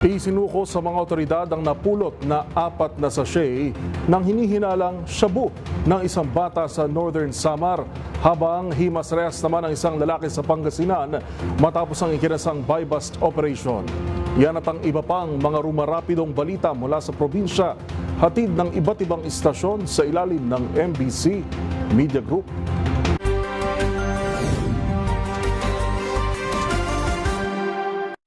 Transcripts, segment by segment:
Isinuko sa mga otoridad ang napulot na 4 na sachet ng hinihinalang shabu ng isang bata sa Northern Samar, habang himas rehas naman ang isang lalaki sa Pangasinan matapos ang ikinasang buy-bust operation. Yan at ang iba pang mga rumarapidong balita mula sa probinsya, hatid ng iba't ibang istasyon sa ilalim ng MBC Media Group.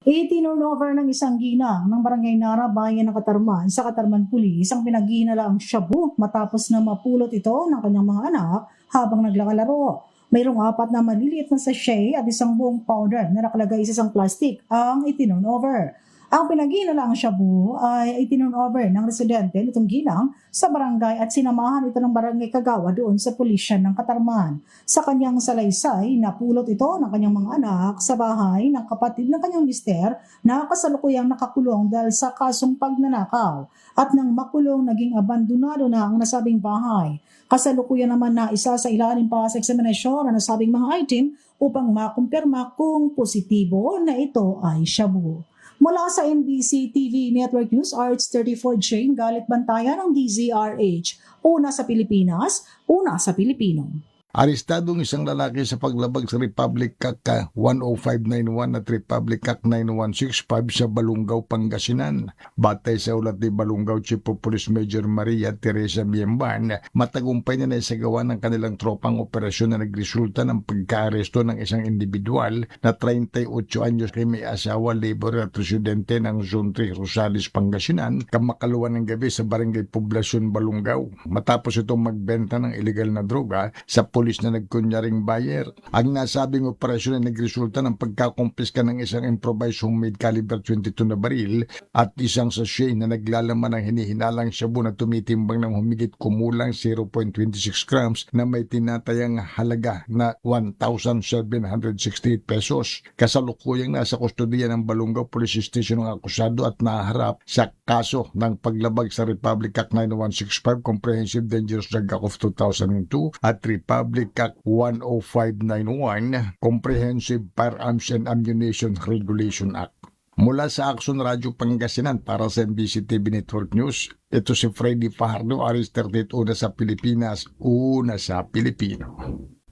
Itinurnover ng isang ginang ng Barangay Nara, Bayan ng Katarman sa Katarman Police ang pinaghihinalaang shabu matapos na mapulot ito ng kanyang mga anak habang naglalaro. Mayroong 4 na maliliit na sachet at isang buong powder na nakalagay sa isang plastic ang itinurnover. Ang pinaghihinalaang shabu ay itinurnover ng residente nitong ginang sa barangay at sinamahan ito ng Barangay Kagawa doon sa pulisya ng Katarman. Sa kanyang salaysay, napulot ito ng kanyang mga anak sa bahay ng kapatid ng kanyang mister na kasalukuyang nakakulong dahil sa kasong pagnanakaw. At nang makulong, naging abandonado na ang nasabing bahay. Kasalukuyan naman na isa sa ilalim pa sa eksaminasyon ang nasabing mga item upang makumpirma kung positibo na ito ay shabu. Mula sa MBC TV Network News, RH34 Jane Galit Bantayan ng DZRH. Una sa Pilipinas, una sa Pilipino. Arestadong isang lalaki sa paglabag sa Republic Act 10591 at Republic Act 9165 sa Balungaw, Pangasinan. Batay sa ulat ni Balungaw Chief of Police Major Maria Teresa Biemban, matagumpay na naisagawa ng kanilang tropang operasyon na nagresulta ng pagkaaresto ng isang individual na 38 anyos kay may asawa, labor at residente ng Zone 3 Rosales, Pangasinan, kamakaluan ng gabi sa Barangay Poblasyon, Balungaw. Matapos itong magbenta ng illegal na droga sa pulis na nagkunyaring buyer. Ang nasabing operasyon ay nagresulta ng pagkakumpiska ng isang improvised homemade caliber 22 na baril at isang sachet na naglalaman ng hinihinalang shabu na tumitimbang ng humigit kumulang 0.26 grams na may tinatayang halaga na 1,768 pesos. Kasalukuyang nasa kustodiya ng Balungaw Police Station ng akusado at naharap sa kaso ng paglabag sa Republic Act 9165 Comprehensive Dangerous Drug Act of 2002 at Republic Act 10591 Comprehensive Firearms and Ammunition Regulation Act. Mula sa Action Radio Pangasinan para sa MBC TV Network News, ito si Freddy Fajardo, RH38, una sa Pilipinas, una sa Pilipino.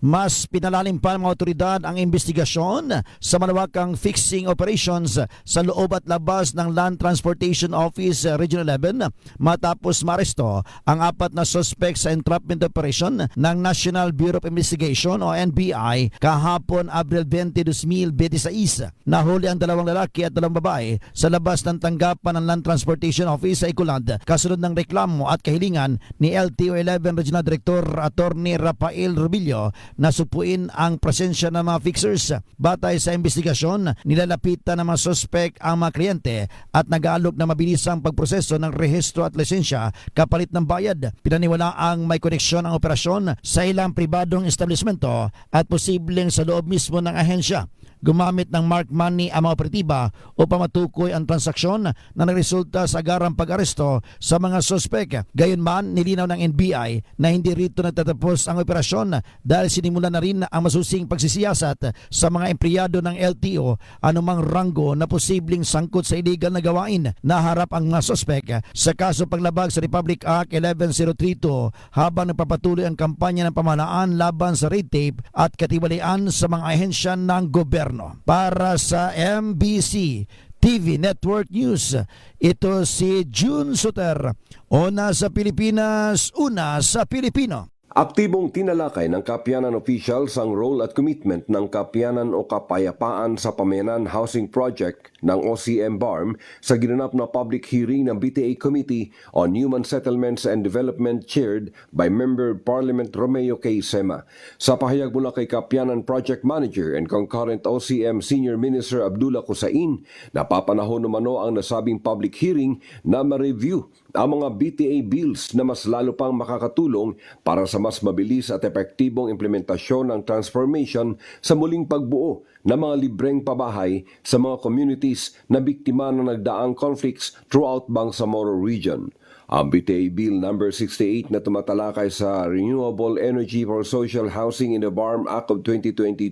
Mas pinalalim pa ng mga otoridad ang investigasyon sa malawakang fixing operations sa loob at labas ng Land Transportation Office Region 11 matapos maresto ang 4 na suspect sa entrapment operation ng National Bureau of Investigation o NBI kahapon Abril 20, 2026. Nahuli ang 2 lalaki at 2 babae sa labas ng tanggapan ng Land Transportation Office sa Icolad kasunod ng reklamo at kahilingan ni LTO-11 Regional Director Attorney Rafael Rubillo na supuin ang presensya ng mga fixers. Batay sa investigasyon, nilalapitan ng mga suspect ang mga kliyente at nag-aalok na mabilisang pagproseso ng rehistro at lisensya kapalit ng bayad. Pinaniwala ang may koneksyon ang operasyon sa ilang pribadong establishmento at posibleng sa loob mismo ng ahensya. Gumamit ng mark money ang mga operatiba upang matukoy ang transaksyon na nagresulta sa agarang pag-aresto sa mga suspect. Gayunman, nilinaw ng NBI na hindi rito natatapos ang operasyon dahil sinimula na rin ang masusing pagsisiyasat sa mga empleyado ng LTO anumang ranggo na posibleng sangkot sa illegal na gawain. Naharap ang mga suspect sa kaso paglabag sa Republic Act 11032 habang nagpapatuloy ang kampanya ng pamahalaan laban sa red tape at katiwalian sa mga ahensya ng gobyerno. Para sa MBC TV Network News, ito si June Suter. Una sa Pilipinas, una sa Pilipino. Aktibong tinalakay ng Kapianan officials ang role at commitment ng Kapianan o Kapayapaan sa Pamayanan Housing Project ng OCM BARM sa ginanap na public hearing ng BTA Committee on Human Settlements and Development chaired by Member Parliament Romeo K. Sema. Sa pahayag mula kay Kapianan Project Manager and concurrent OCM Senior Minister Abdullah Kusain, napapanahon umano ang nasabing public hearing na ma-review ang mga BTA bills na mas lalo pang makakatulong para sa mas mabilis at epektibong implementasyon ng transformation sa muling pagbuo ng mga libreng pabahay sa mga communities na biktima ng nagdaang conflicts throughout Bangsamoro Region. Ang BTA Bill No. 68 na tumatalakay sa Renewable Energy for Social Housing in the BARM Act of 2022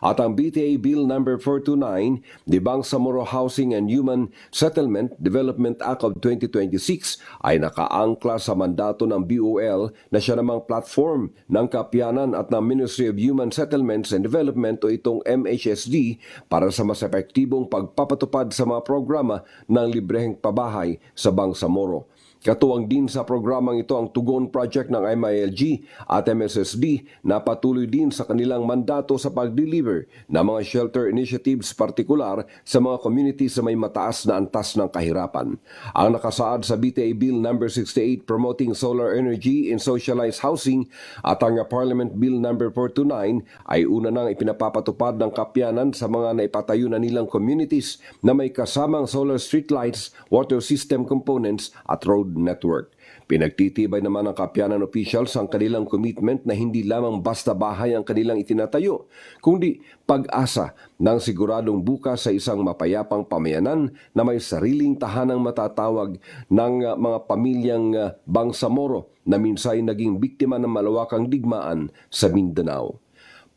at ang BTA Bill No. 429, the Bangsamoro Housing and Human Settlement Development Act of 2026 ay nakaangkla sa mandato ng BOL na siya namang platform ng Kapiyanan at ng Ministry of Human Settlements and Development o itong MHSD para sa mas epektibong pagpapatupad sa mga programa ng libreheng pabahay sa Bangsamoro. Katuwang din sa programang ito ang Tugon Project ng MILG at MSSD na patuloy din sa kanilang mandato sa pag-deliver ng mga shelter initiatives partikular sa mga communities sa may mataas na antas ng kahirapan. Ang nakasaad sa BTA Bill No. 68 Promoting Solar Energy in Socialized Housing at ang Parliament Bill No. 429 ay una nang ipinapapatupad ng Kapiyanan sa mga naipatayo na nilang communities na may kasamang solar streetlights, water system components at road network. Pinagtitibay naman ng Kapiyanan officials ang kanilang commitment na hindi lamang basta bahay ang kanilang itinatayo, kundi pag-asa ng siguradong bukas sa isang mapayapang pamayanan na may sariling tahanang matatawag ng mga pamilyang Bangsamoro na minsay naging biktima ng malawakang digmaan sa Mindanao.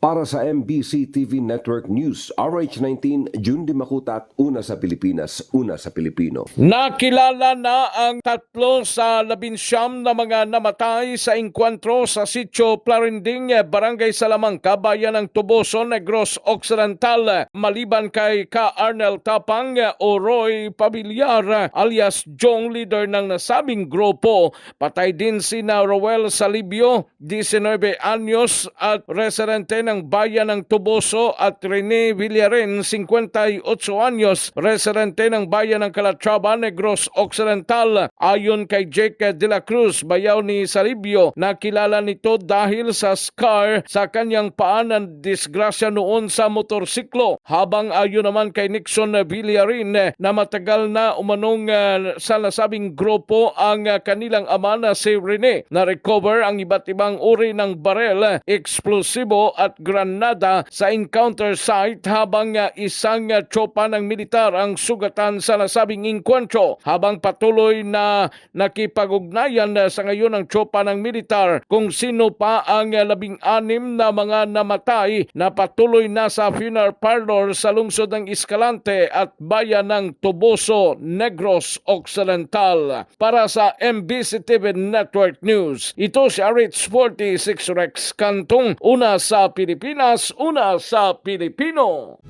Para sa MBC TV Network News, RH19, June Dimakutak, una sa Pilipinas, una sa Pilipino. Nakilala na ang 3 sa 19 na mga namatay sa engkwentro sa Sitio Clarinding, Barangay Salamangca, Bayan ng Tuboso, Negros Occidental. Maliban kay Ka Arnel Tapang o Roy Pabiliar alias Jong, leader ng nasabing grupo, patay din sina Roel Salibio, 19 anyos at residente ng Bayan ng Tuboso, at Rene Villaren, 58 anyos, residente ng Bayan ng Calatrava, Negros Occidental. Ayon kay Jake de la Cruz, bayaw ni Salibio, nakilala nito dahil sa scar sa kanyang paa ng disgrasya noon sa motorsiklo. Habang ayon naman kay Nixon Villarin na matagal na umanong sa nasabing grupo ang kanilang ama na si Rene, na recover ang iba't ibang uri ng barel, eksplosibo at granada sa encounter site, habang isang tropa ng militar ang sugatan sa nasabing engkwentro. Habang patuloy na nakipag-ugnayan sa ngayon ng tropa ng militar kung sino pa ang 16 na mga namatay na patuloy na sa funeral parlor sa lungsod ng Escalante at Bayan ng Tuboso, Negros Occidental. Para sa MBC TV Network News, ito si RH46 Rex Cantong, una sa Pilipinas, una sa Pilipino.